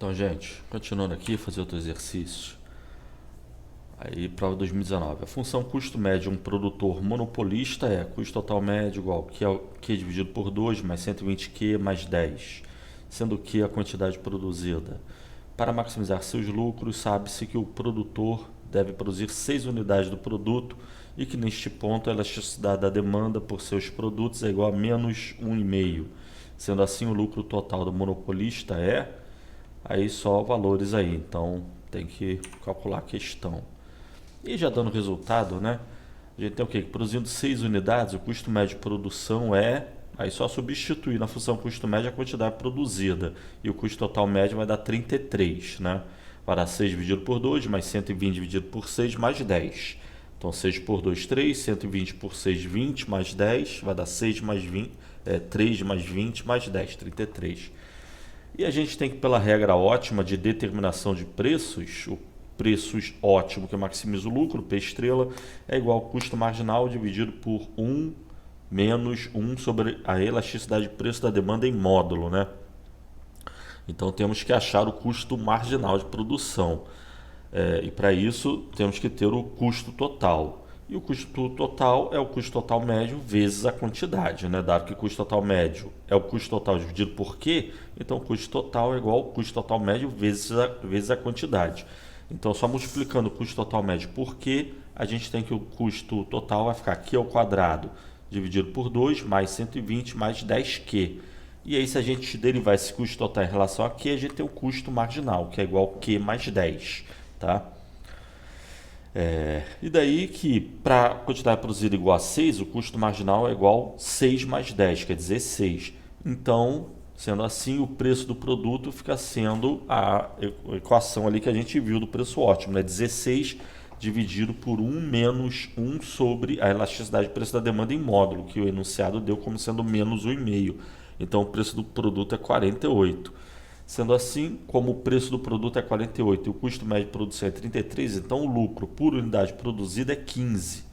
Então, gente, continuando aqui, fazer outro exercício. Aí, prova 2019. A função custo médio de um produtor monopolista é custo total médio igual Q dividido por 2 mais 120Q mais 10, sendo Q a quantidade produzida. Para maximizar seus lucros, sabe-se que o produtor deve produzir 6 unidades do produto e que neste ponto a elasticidade da demanda por seus produtos é igual a menos 1,5. Sendo assim, o lucro total do monopolista é... Aí só valores aí, então tem que calcular a questão. E já dando resultado, né? A gente tem o quê? Produzindo 6 unidades, o custo médio de produção é... Aí só substituir na função custo médio a quantidade produzida. E o custo total médio vai dar 33, né? Vai dar 6 dividido por 2, mais 120 dividido por 6, mais 10. Então 6 por 2, 3, 120 por 6, 20, mais 10, vai dar 6 mais 20, 3 mais 20, mais 10, 33. E a gente tem que, pela regra ótima de determinação de preços, o preços ótimo que maximiza o lucro, P estrela, é igual ao custo marginal dividido por 1 menos 1 sobre a elasticidade de preço da demanda em módulo, né? Então temos que achar o custo marginal de produção. E para isso temos que ter o custo total. E o custo total é o custo total médio vezes a quantidade, né? Dado que o custo total médio é o custo total dividido por Q, então o custo total é igual ao custo total médio vezes a quantidade. Então, só multiplicando o custo total médio por Q, a gente tem que o custo total vai ficar Q ao quadrado dividido por 2 mais 120 mais 10Q. E aí, se a gente derivar esse custo total em relação a Q, a gente tem o custo marginal, que é igual a Q mais 10, tá? E daí que para a quantidade produzida igual a 6, o custo marginal é igual a 6 mais 10, quer dizer 6. Então, sendo assim, o preço do produto fica sendo a equação ali que a gente viu do preço ótimo, né? 16 dividido por 1 menos 1 sobre a elasticidade de preço da demanda em módulo, que o enunciado deu como sendo menos 1,5. Então, o preço do produto é 48. Sendo assim, como o preço do produto é 48 e o custo médio de produção é 33, então o lucro por unidade produzida é 15.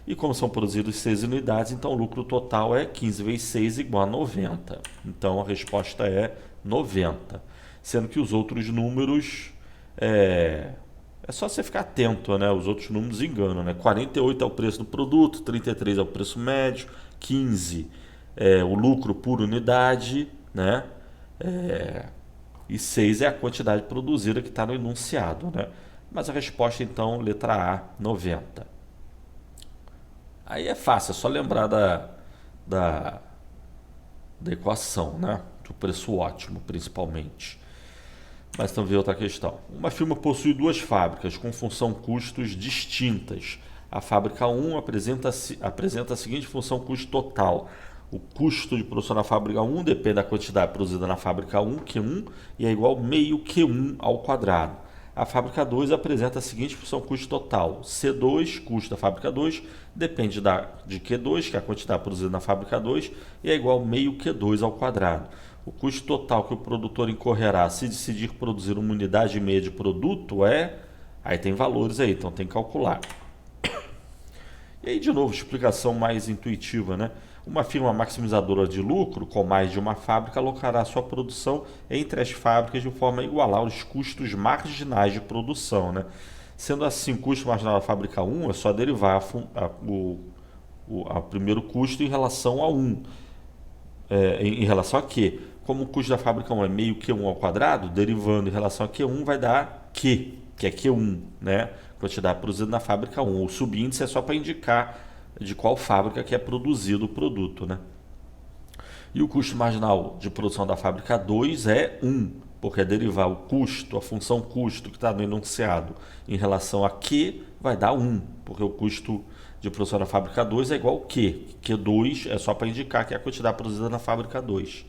E como são produzidas 6 unidades, então o lucro total é 15 vezes 6 igual a 90. Então a resposta é 90. Sendo que os outros números é só você ficar atento, né? Os outros números enganam, né? 48 é o preço do produto, 33 é o preço médio, 15 é o lucro por unidade, né? E 6 é a quantidade produzida que está no enunciado, né? Mas a resposta, então, letra A, 90. Aí é fácil, é só lembrar da equação, né? Do preço ótimo, principalmente. Mas então vem outra questão. Uma firma possui duas fábricas com função custos distintas. A fábrica 1 apresenta a seguinte função custo total. O custo de produção na fábrica 1 depende da quantidade produzida na fábrica 1, Q1, e é igual a meio Q1 ao quadrado. A fábrica 2 apresenta a seguinte função custo total. C2, custo da fábrica 2, depende de Q2, que é a quantidade produzida na fábrica 2, e é igual a meio Q2 ao quadrado. O custo total que o produtor incorrerá se decidir produzir uma unidade e meia de produto é... Aí tem valores aí, então tem que calcular. E aí, de novo, explicação mais intuitiva, né? Uma firma maximizadora de lucro, com mais de uma fábrica, alocará sua produção entre as fábricas de forma a igualar os custos marginais de produção, né? Sendo assim, o custo marginal da fábrica 1 é só derivar o primeiro custo em relação a 1. Em relação a Q. Como o custo da fábrica 1 é meio Q1 ao quadrado, derivando em relação a Q1 vai dar Q, que é Q1, né? Quantidade produzida na fábrica 1. O subíndice é só para indicar de qual fábrica que é produzido o produto, né? E o custo marginal de produção da fábrica 2 é 1, porque é derivar o custo, a função custo que está no enunciado em relação a Q vai dar 1, porque o custo de produção da fábrica 2 é igual a Q. Q2 é só para indicar que é a quantidade produzida na fábrica 2.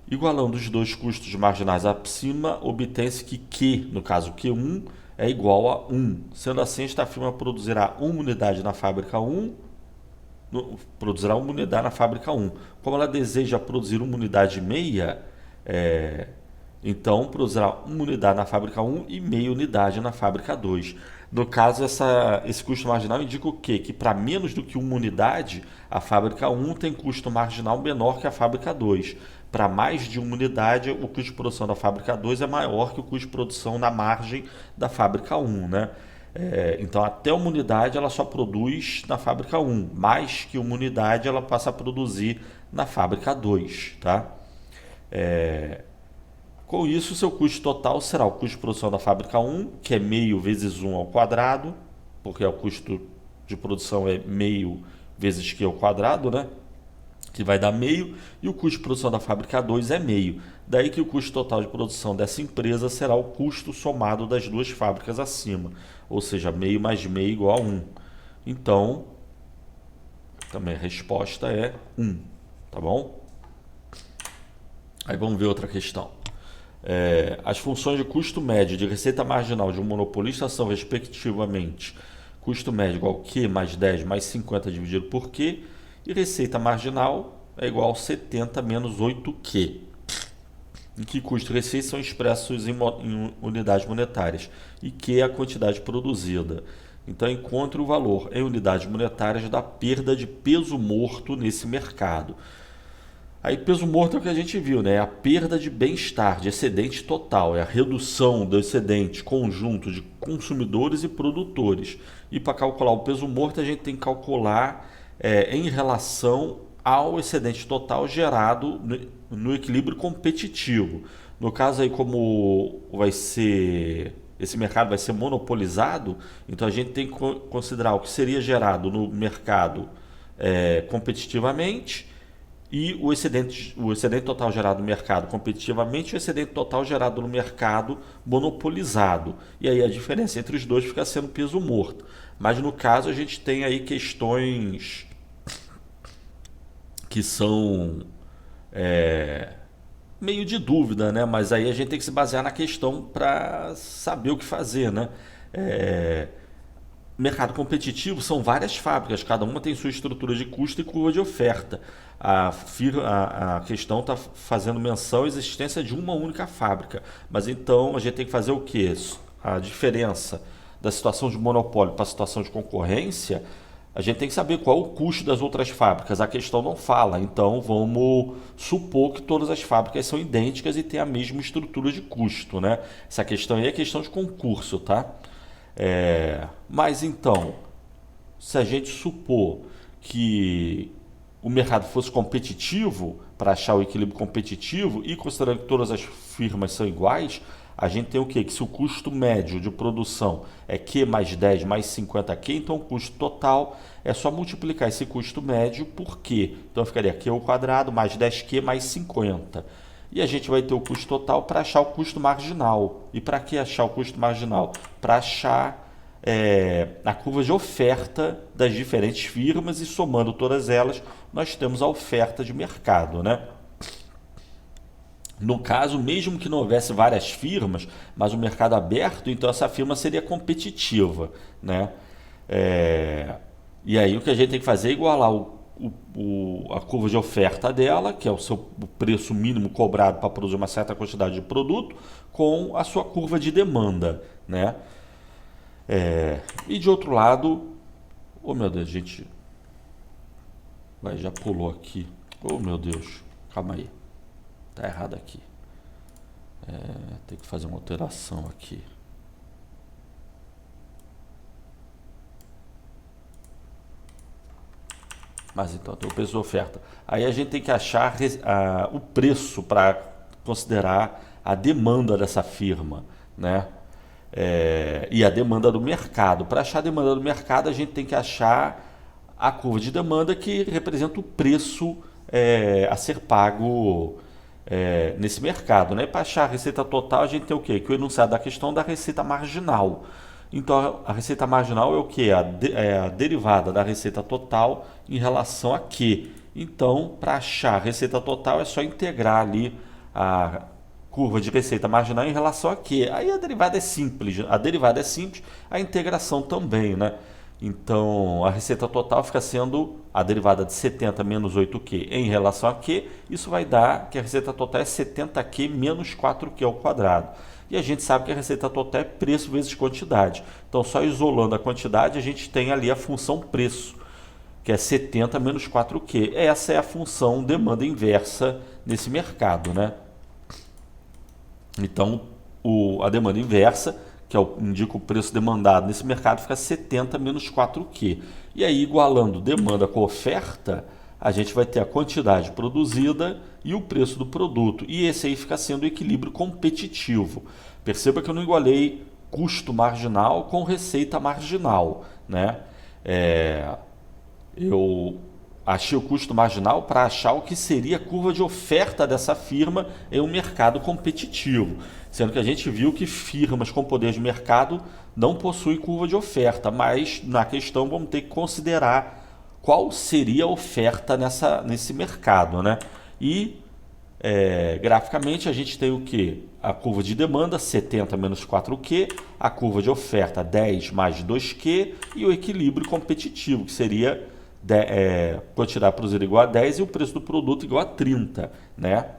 Igualando os dois custos marginais acima, obtém-se que Q, no caso Q1, é igual a 1. Sendo assim, esta firma produzirá uma unidade na fábrica 1, produzirá uma unidade na fábrica 1. Como ela deseja produzir uma unidade e meia, então produzirá uma unidade na fábrica 1 e meia unidade na fábrica 2. No caso, esse custo marginal indica o quê? Que para menos do que uma unidade, a fábrica 1 tem custo marginal menor que a fábrica 2. para mais de uma unidade, o custo de produção da fábrica 2 é maior que o custo de produção na margem da fábrica 1, né? Então, até uma unidade ela só produz na fábrica 1, mais que uma unidade ela passa a produzir na fábrica 2, tá? Com isso, o seu custo total será o custo de produção da fábrica 1, que é meio vezes 1 ao quadrado, porque o custo de produção é meio vezes Q ao quadrado, né? Que vai dar meio, e o custo de produção da fábrica 2 é meio. Daí que o custo total de produção dessa empresa será o custo somado das duas fábricas acima, ou seja, meio mais meio igual a 1. Então, também a resposta é 1, tá bom? Aí vamos ver outra questão. As funções de custo médio e de receita marginal de um monopolista são, respectivamente, custo médio igual a Q mais 10 mais 50 dividido por Q, e receita marginal é igual a 70 menos 8Q, em que custo e receita são expressos em unidades monetárias, e Q é a quantidade produzida. Então, encontre o valor em unidades monetárias da perda de peso morto nesse mercado. Aí, peso morto é o que a gente viu, né? É a perda de bem-estar, de excedente total, é a redução do excedente conjunto de consumidores e produtores. E para calcular o peso morto, a gente tem que calcular em relação ao excedente total gerado no equilíbrio competitivo. No caso aí, como esse mercado vai ser monopolizado, então a gente tem que considerar o que seria gerado no mercado competitivamente, e o excedente total gerado no mercado competitivamente e o excedente total gerado no mercado monopolizado. E aí a diferença entre os dois fica sendo peso morto. Mas no caso a gente tem aí questões que são meio de dúvida, né? Mas aí a gente tem que se basear na questão para saber o que fazer, né? Mercado competitivo são várias fábricas, cada uma tem sua estrutura de custo e curva de oferta. A questão está fazendo menção à existência de uma única fábrica, mas então a gente tem que fazer o quê? A diferença da situação de monopólio para a situação de concorrência, a gente tem que saber qual o custo das outras fábricas. A questão não fala, então vamos supor que todas as fábricas são idênticas e têm a mesma estrutura de custo, né? Essa questão aí é questão de concurso, tá? Mas então, se a gente supor que o mercado fosse competitivo, para achar o equilíbrio competitivo, e considerando que todas as firmas são iguais, a gente tem o quê? Que se o custo médio de produção é Q mais 10 mais 50Q, então o custo total é só multiplicar esse custo médio por Q. Então ficaria Q ao quadrado mais 10Q mais 50. E a gente vai ter o custo total para achar o custo marginal. E para que achar o custo marginal? Para achar a curva de oferta das diferentes firmas, e somando todas elas, nós temos a oferta de mercado, né? No caso, mesmo que não houvesse várias firmas, mas o mercado aberto, então essa firma seria competitiva, né? E aí o que a gente tem que fazer é igualar a curva de oferta dela, que é o preço mínimo cobrado para produzir uma certa quantidade de produto, com a sua curva de demanda, né? E de outro lado, oh meu Deus, gente, já pulou aqui, oh meu Deus, calma aí, tá errado aqui, tem que fazer uma alteração aqui. Mas então tem o preço de oferta. Aí a gente tem que achar o preço para considerar a demanda dessa firma, né? E a demanda do mercado. Para achar a demanda do mercado, a gente tem que achar a curva de demanda que representa o preço a ser pago nesse mercado, né? Para achar a receita total, a gente tem o quê? Que o enunciado da questão da receita marginal. Então, a receita marginal é o quê? A derivada da receita total em relação a Q. Então, para achar a receita total, é só integrar ali a curva de receita marginal em relação a Q. Aí a derivada é simples. A integração também, né? Então, a receita total fica sendo a derivada de 70 menos 8Q em relação a Q. Isso vai dar que a receita total é 70Q menos 4Q ao quadrado. E a gente sabe que a receita total é preço vezes quantidade. Então, só isolando a quantidade, a gente tem ali a função preço. que é 70 menos 4Q. Essa é a função demanda inversa nesse mercado, né? Então, a demanda inversa, que indica o preço demandado nesse mercado, fica 70 menos 4Q. E aí, igualando demanda com oferta, a gente vai ter a quantidade produzida e o preço do produto. E esse aí fica sendo o equilíbrio competitivo. Perceba que eu não igualei custo marginal com receita marginal, né? Eu achei o custo marginal para achar o que seria a curva de oferta dessa firma em um mercado competitivo, sendo que a gente viu que firmas com poder de mercado não possuem curva de oferta, mas na questão vamos ter que considerar qual seria a oferta nesse mercado, né? E graficamente a gente tem o que? A curva de demanda 70 menos 4Q, a curva de oferta 10 mais 2Q e o equilíbrio competitivo, que seria quantidade produzida igual a 10 e o preço do produto igual a 30, né?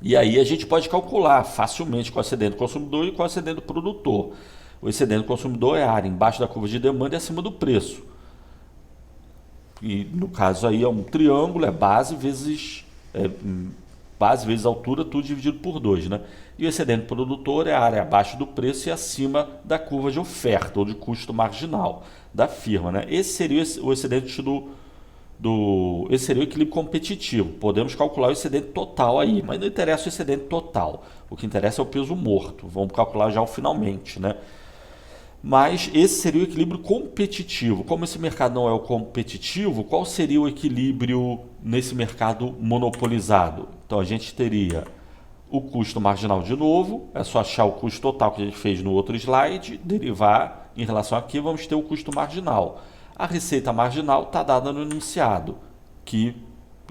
E aí a gente pode calcular facilmente qual é o excedente do consumidor e qual é o excedente do produtor. O excedente do consumidor é a área embaixo da curva de demanda e acima do preço. E no caso aí é um triângulo, é base vezes altura, tudo dividido por 2, né? E o excedente do produtor é a área abaixo do preço e acima da curva de oferta ou de custo marginal da firma, né? Esse seria o excedente esse seria o equilíbrio competitivo. Podemos calcular o excedente total aí, mas não interessa o excedente total. O que interessa é o peso morto. Vamos calcular já o finalmente, né? Mas esse seria o equilíbrio competitivo. Como esse mercado não é o competitivo, qual seria o equilíbrio nesse mercado monopolizado? Então a gente teria o custo marginal de novo, é só achar o custo total que a gente fez no outro slide, derivar em relação aqui, vamos ter o custo marginal. A receita marginal está dada no enunciado, que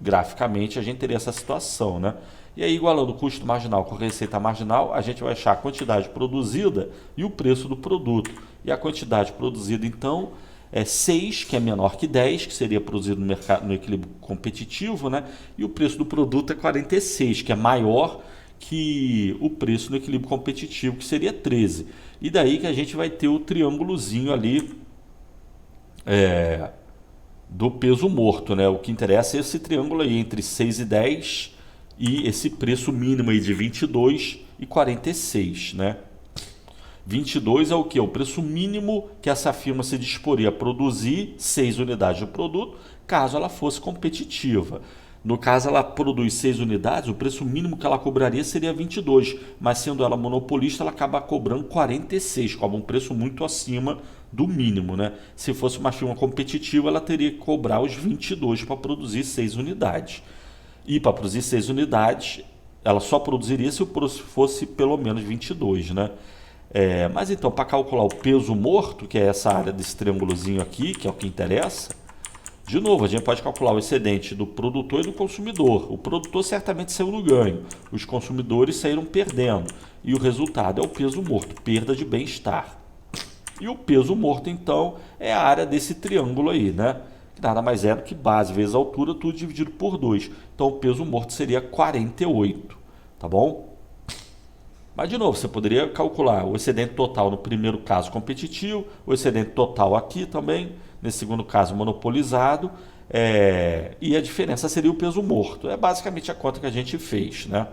graficamente a gente teria essa situação, né? E aí, igualando o custo marginal com a receita marginal, a gente vai achar a quantidade produzida e o preço do produto. E a quantidade produzida, então, é 6, que é menor que 10, que seria produzido no mercado no equilíbrio competitivo, né? E o preço do produto é 46, que é maior que o preço no equilíbrio competitivo, que seria 13. E daí que a gente vai ter o triângulozinho ali do peso morto, né? O que interessa é esse triângulo aí entre 6 e 10 e esse preço mínimo aí de 22 e 46, né? 22 é o que? O preço mínimo que essa firma se disporia a produzir 6 unidades do produto, caso ela fosse competitiva. No caso, ela produz 6 unidades, o preço mínimo que ela cobraria seria 22, mas sendo ela monopolista, ela acaba cobrando 46, cobra um preço muito acima do mínimo, né? Se fosse uma firma competitiva, ela teria que cobrar os 22 para produzir 6 unidades. E para produzir 6 unidades, ela só produziria se o preço fosse pelo menos 22, né? Mas então, para calcular o peso morto, que é essa área desse triângulozinho aqui, que é o que interessa, de novo, a gente pode calcular o excedente do produtor e do consumidor. O produtor certamente saiu no ganho, os consumidores saíram perdendo. E o resultado é o peso morto, perda de bem-estar. E o peso morto, então, é a área desse triângulo aí, né? Que nada mais é do que base vezes altura, tudo dividido por 2. Então, o peso morto seria 48, tá bom? Mas, de novo, você poderia calcular o excedente total no primeiro caso competitivo, o excedente total aqui também, nesse segundo caso monopolizado, e a diferença seria o peso morto. É basicamente a conta que a gente fez, né?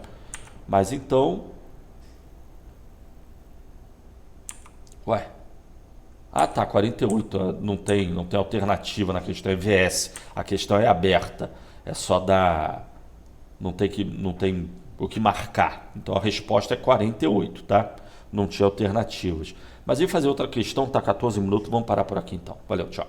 Mas então... tá, 48, não tem alternativa na questão, é VS, a questão é aberta, é só dar... Não tem o que marcar. Então a resposta é 48, tá? Não tinha alternativas. Mas e fazer outra questão, tá 14 minutos, vamos parar por aqui então. Valeu, tchau.